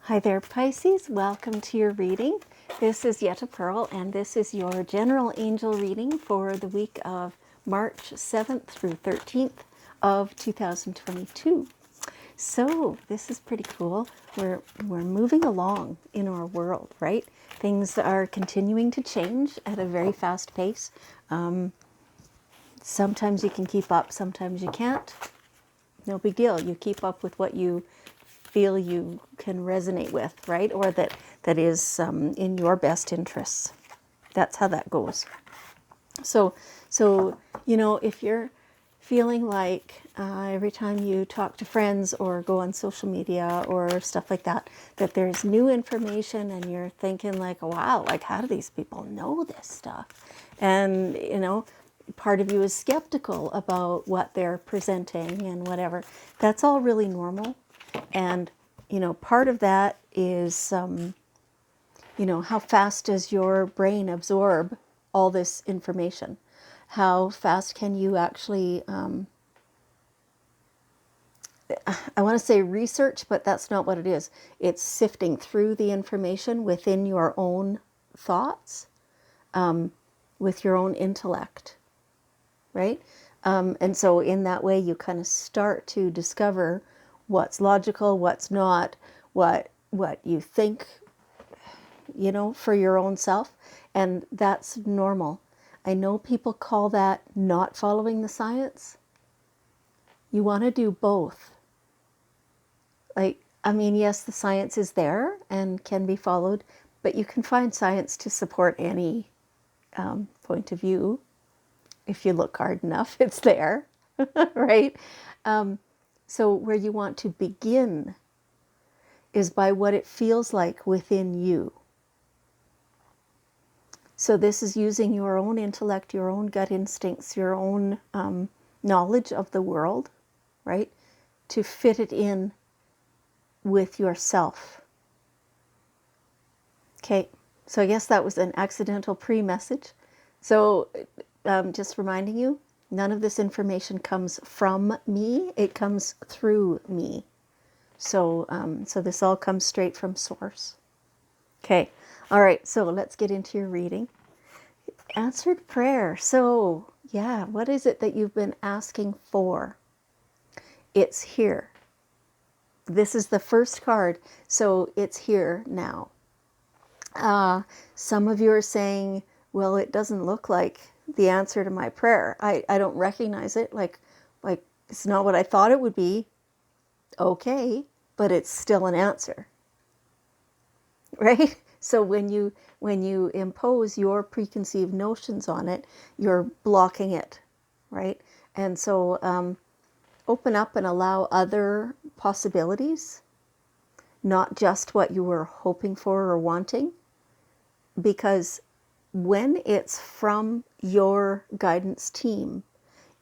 Hi there, Pisces. Welcome to your reading. This is Yetta Pearl, and this is your general angel reading for the week of March 7th through 13th of 2022. So this is pretty cool. We're moving along in our world, right? Things are continuing to change at a very fast pace. Sometimes you can keep up, sometimes you can't. No big deal. You keep up with what you feel you can resonate with, right? Or that is in your best interests. That's how that goes. So if you're feeling like every time you talk to friends or go on social media or stuff like that, that there's new information and you're thinking like, wow, like how do these people know this stuff? And part of you is skeptical about what they're presenting and whatever. That's all really normal. And, part of that is, how fast does your brain absorb all this information? How fast can you actually, I want to say research, but that's not what it is. It's sifting through the information within your own thoughts, with your own intellect, right? And so in that way, you kind of start to discover what's logical, what's not, what you think, for your own self. And that's normal. I know people call that not following the science. You want to do both. Yes, the science is there and can be followed, but you can find science to support any point of view. If you look hard enough, it's there, right? So where you want to begin is by what it feels like within you. So this is using your own intellect, your own gut instincts, your own knowledge of the world, right? To fit it in with yourself. Okay, so I guess that was an accidental pre-message. So just reminding you, none of this information comes from me, it comes through me. So this all comes straight from source. Okay, all right, so let's get into your reading. Answered prayer. So, yeah, what is it that you've been asking for? It's here. This is the first card, so it's here now. Some of you are saying, well, it doesn't look like the answer to my prayer. I don't recognize it. Like it's not what I thought it would be. Okay, but it's still an answer. Right? So when you impose your preconceived notions on it, you're blocking it, right? And so open up and allow other possibilities, not just what you were hoping for or wanting, because when it's from your guidance team,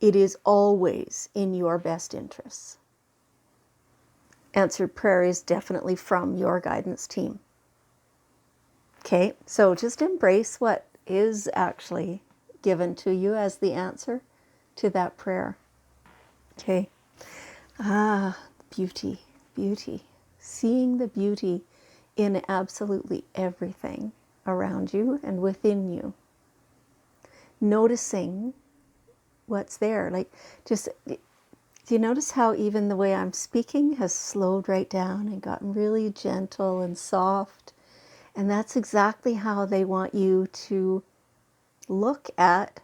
it is always in your best interests. Answered prayer is definitely from your guidance team. Okay, so just embrace what is actually given to you as the answer to that prayer. Okay. Beauty, beauty. Seeing the beauty in absolutely everything around you and within you. Noticing what's there. Do you notice how even the way I'm speaking has slowed right down and gotten really gentle and soft? And that's exactly how they want you to look at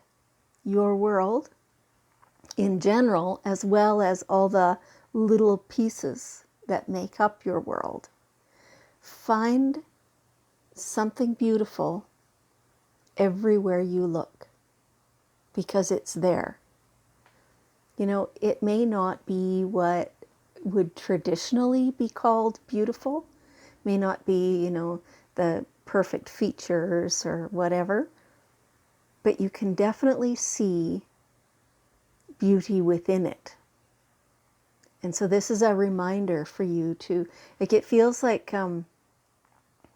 your world in general, as well as all the little pieces that make up your world. Find something beautiful everywhere you look, because it's there. It may not be what would traditionally be called beautiful, may not be, the perfect features or whatever, but you can definitely see beauty within it. And so this is a reminder for you to, it feels like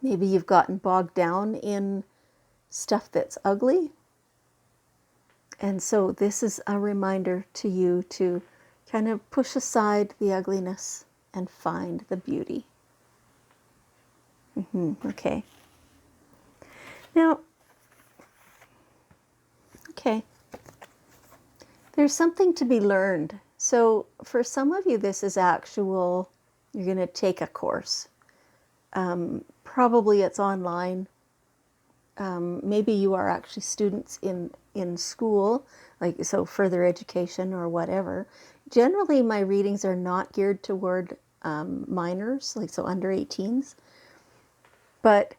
maybe you've gotten bogged down in stuff that's ugly. And so this is a reminder to you to kind of push aside the ugliness and find the beauty. Okay. Now, okay, there's something to be learned. So for some of you, this is actual, you're going to take a course. Probably it's online. Maybe you are actually students in school, like so further education or whatever. Generally, my readings are not geared toward minors, like so under 18s. But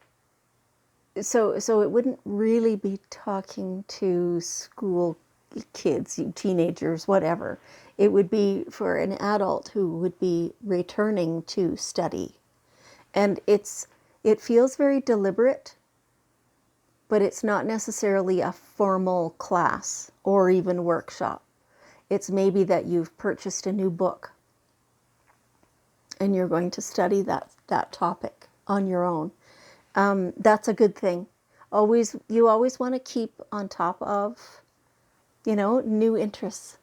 so it wouldn't really be talking to school kids, teenagers, whatever. It would be for an adult who would be returning to study. And it feels very deliberate, but it's not necessarily a formal class or even workshop. It's maybe that you've purchased a new book and you're going to study that topic on your own. That's a good thing. You always want to keep on top of, new interests.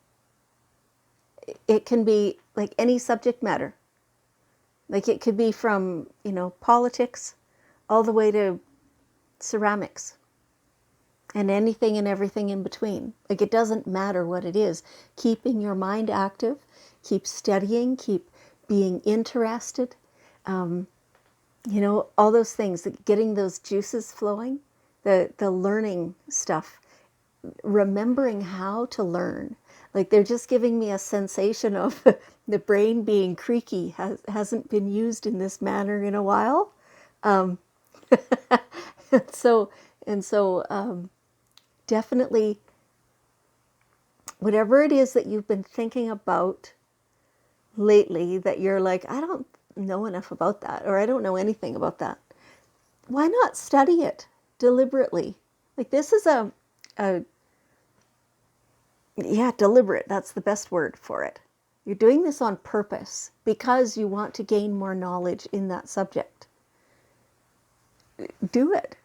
It can be like any subject matter. Like it could be from, politics all the way to ceramics and anything and everything in between. Like it doesn't matter what it is. Keeping your mind active, keep studying, keep being interested. All those things, getting those juices flowing, the learning stuff, remembering how to learn. Like they're just giving me a sensation of the brain being creaky, hasn't been used in this manner in a while. Um, so, definitely whatever it is that you've been thinking about lately that you're like, I don't know enough about that, or I don't know anything about that. Why not study it deliberately? Like this is deliberate. That's the best word for it. You're doing this on purpose because you want to gain more knowledge in that subject. Do it.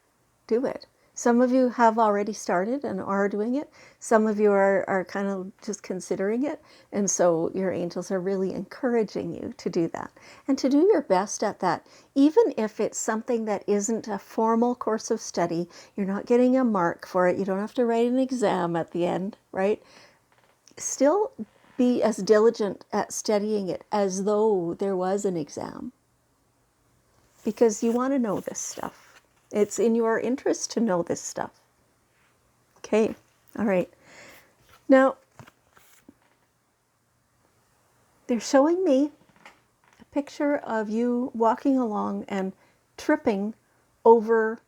Do it. Some of you have already started and are doing it. Some of you are kind of just considering it. And so your angels are really encouraging you to do that and to do your best at that. Even if it's something that isn't a formal course of study, you're not getting a mark for it. You don't have to write an exam at the end, right? Still be as diligent at studying it as though there was an exam. Because you want to know this stuff. It's in your interest to know this stuff. Okay, all right. Now, they're showing me a picture of you walking along and tripping over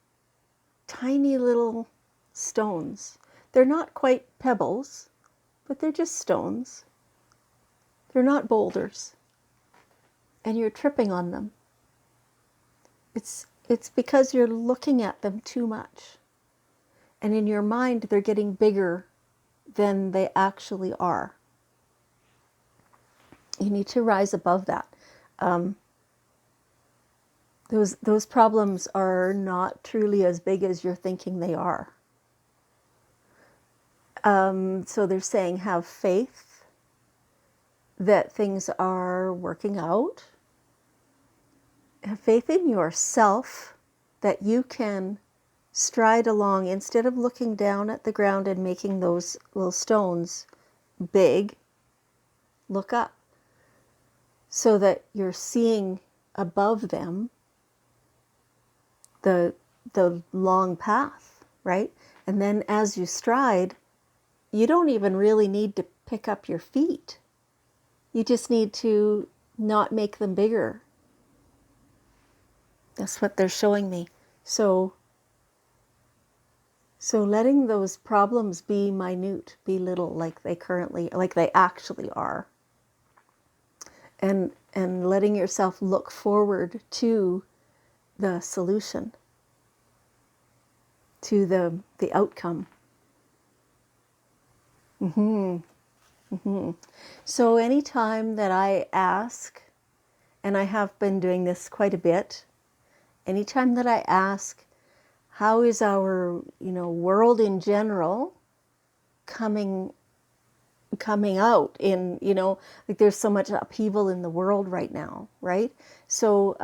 tiny little stones. They're not quite pebbles, but they're just stones. They're not boulders. And you're tripping on them. It's because you're looking at them too much. And in your mind, they're getting bigger than they actually are. You need to rise above that. Those problems are not truly as big as you're thinking they are. So they're saying have faith that things are working out. Have faith in yourself that you can stride along instead of looking down at the ground and making those little stones big. Look up so that you're seeing above them the long path, right? And then as you stride, you don't even really need to pick up your feet. You just need to not make them bigger. That's what they're showing me. So letting those problems be minute, be little, like they actually are. And letting yourself look forward to the solution, to the outcome. So anytime that I ask, and I have been doing this quite a bit, anytime that I ask, how is our, world in general coming out like there's so much upheaval in the world right now, right? So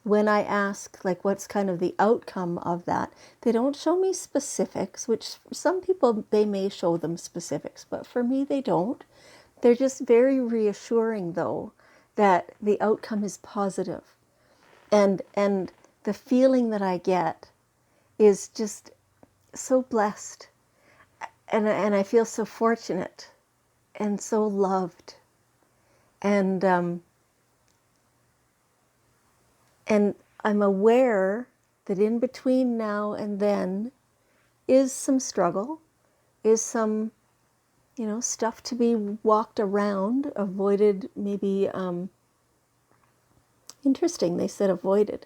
when I ask, like, what's kind of the outcome of that, they don't show me specifics, which some people, they may show them specifics, but for me, they don't. They're just very reassuring, though, that the outcome is positive. And the feeling that I get is just so blessed. And I feel so fortunate and so loved. And I'm aware that in between now and then is some struggle, is some, stuff to be walked around, avoided, maybe, interesting, they said avoided.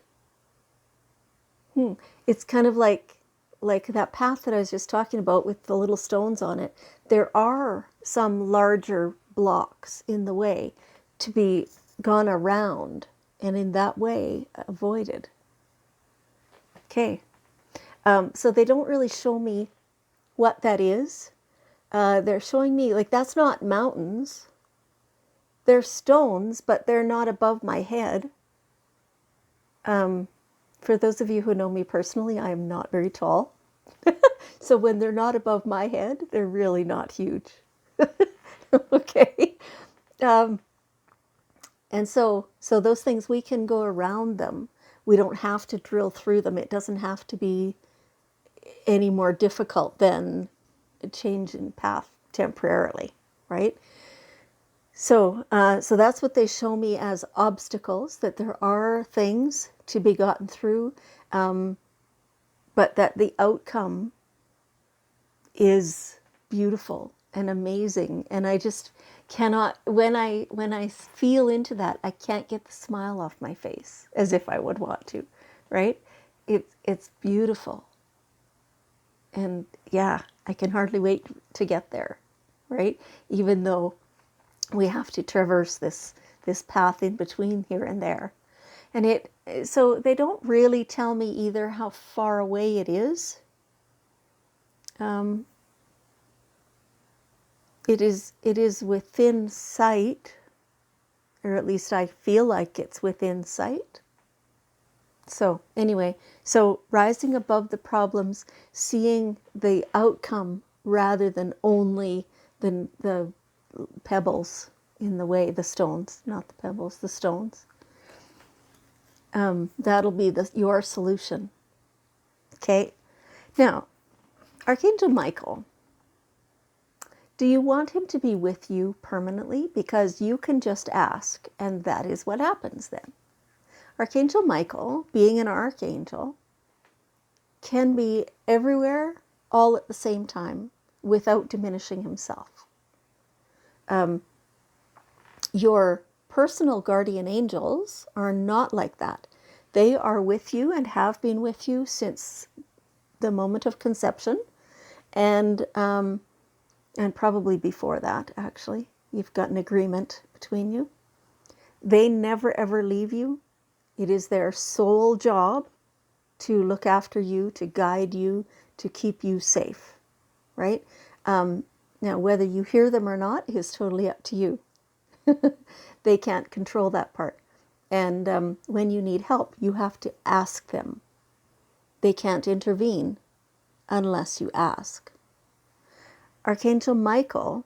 It's kind of like that path that I was just talking about with the little stones on it. There are some larger blocks in the way to be gone around, and in that way avoided. Okay. So they don't really show me what that is. They're showing me, like, that's not mountains. They're stones, but they're not above my head. For those of you who know me personally, I am not very tall. So when they're not above my head, they're really not huge. Okay. And so those things, we can go around them. We don't have to drill through them. It doesn't have to be any more difficult than a change in path temporarily, right? So that's what they show me as obstacles, that there are things to be gotten through, but that the outcome is beautiful and amazing. And I just cannot, when I feel into that, I can't get the smile off my face as if I would want to, right? It's beautiful. And yeah, I can hardly wait to get there, right? Even though we have to traverse this path in between here and there. And so they don't really tell me either how far away it is. It is within sight, or at least I feel like it's within sight. So anyway, so rising above the problems, seeing the outcome rather than only the pebbles in the way, the stones, not the pebbles, the stones. That'll be your solution. Okay. Now, Archangel Michael, do you want him to be with you permanently? Because you can just ask, and that is what happens then. Archangel Michael, being an archangel, can be everywhere all at the same time without diminishing himself. Your personal guardian angels are not like that. They are with you and have been with you since the moment of conception, and probably before that, actually. You've got an agreement between you. They never ever leave you. It is their sole job to look after you, to guide you, to keep you safe, right? Now, whether you hear them or not is totally up to you. They can't control that part. And when you need help, you have to ask them. They can't intervene unless you ask. Archangel Michael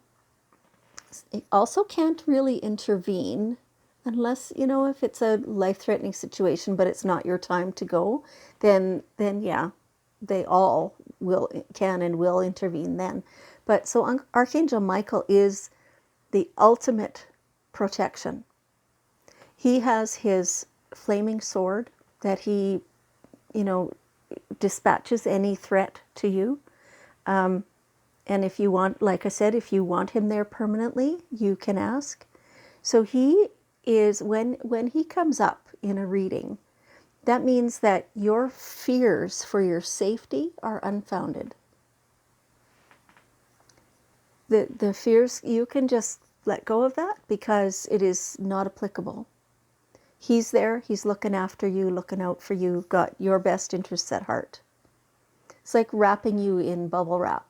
also can't really intervene unless, if it's a life-threatening situation, but it's not your time to go, then yeah, they all can and will intervene then. But so Archangel Michael is the ultimate protection. He has his flaming sword that he, dispatches any threat to you. And if you want, like I said, if you want him there permanently, you can ask. So he is, when he comes up in a reading, that means that your fears for your safety are unfounded. The fears, you can just let go of that because it is not applicable. He's there, he's looking after you, looking out for you, got your best interests at heart. It's like wrapping you in bubble wrap.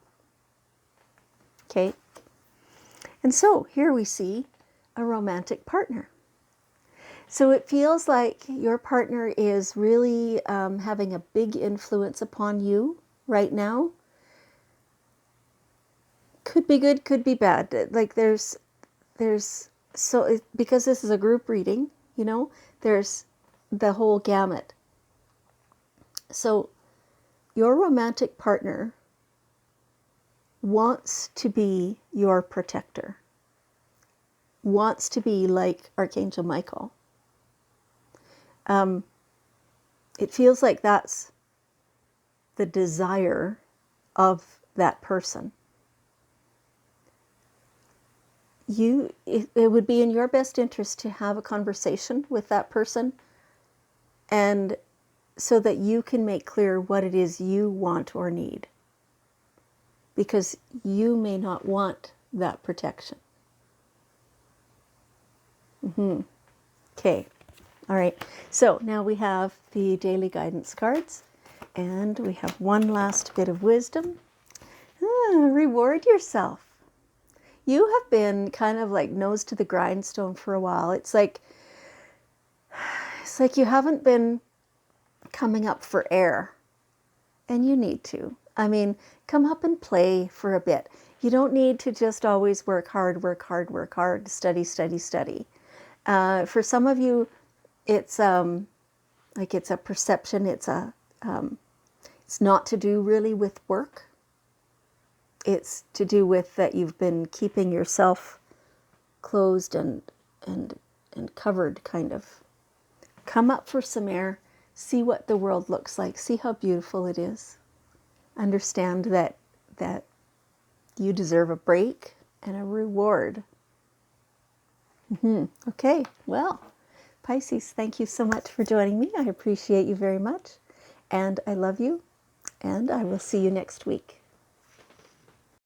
Okay? And so here we see a romantic partner. So it feels like your partner is really having a big influence upon you right now. Could be good, could be bad. Like because this is a group reading, there's the whole gamut. So your romantic partner wants to be your protector, wants to be like Archangel Michael. It feels like that's the desire of that person. It would be in your best interest to have a conversation with that person, and so that you can make clear what it is you want or need, because you may not want that protection. Okay. All right. So now we have the daily guidance cards, and we have one last bit of wisdom. Reward yourself. You have been kind of like nose to the grindstone for a while. It's like you haven't been coming up for air, and you need to. I mean, come up and play for a bit. You don't need to just always work hard, study, study, study. For some of you, it's it's a perception. It's not to do really with work. It's to do with that you've been keeping yourself closed and covered, kind of. Come up for some air, see what the world looks like, see how beautiful it is. Understand that you deserve a break and a reward. Okay, well, Pisces, thank you so much for joining me. I appreciate you very much, and I love you, and I will see you next week.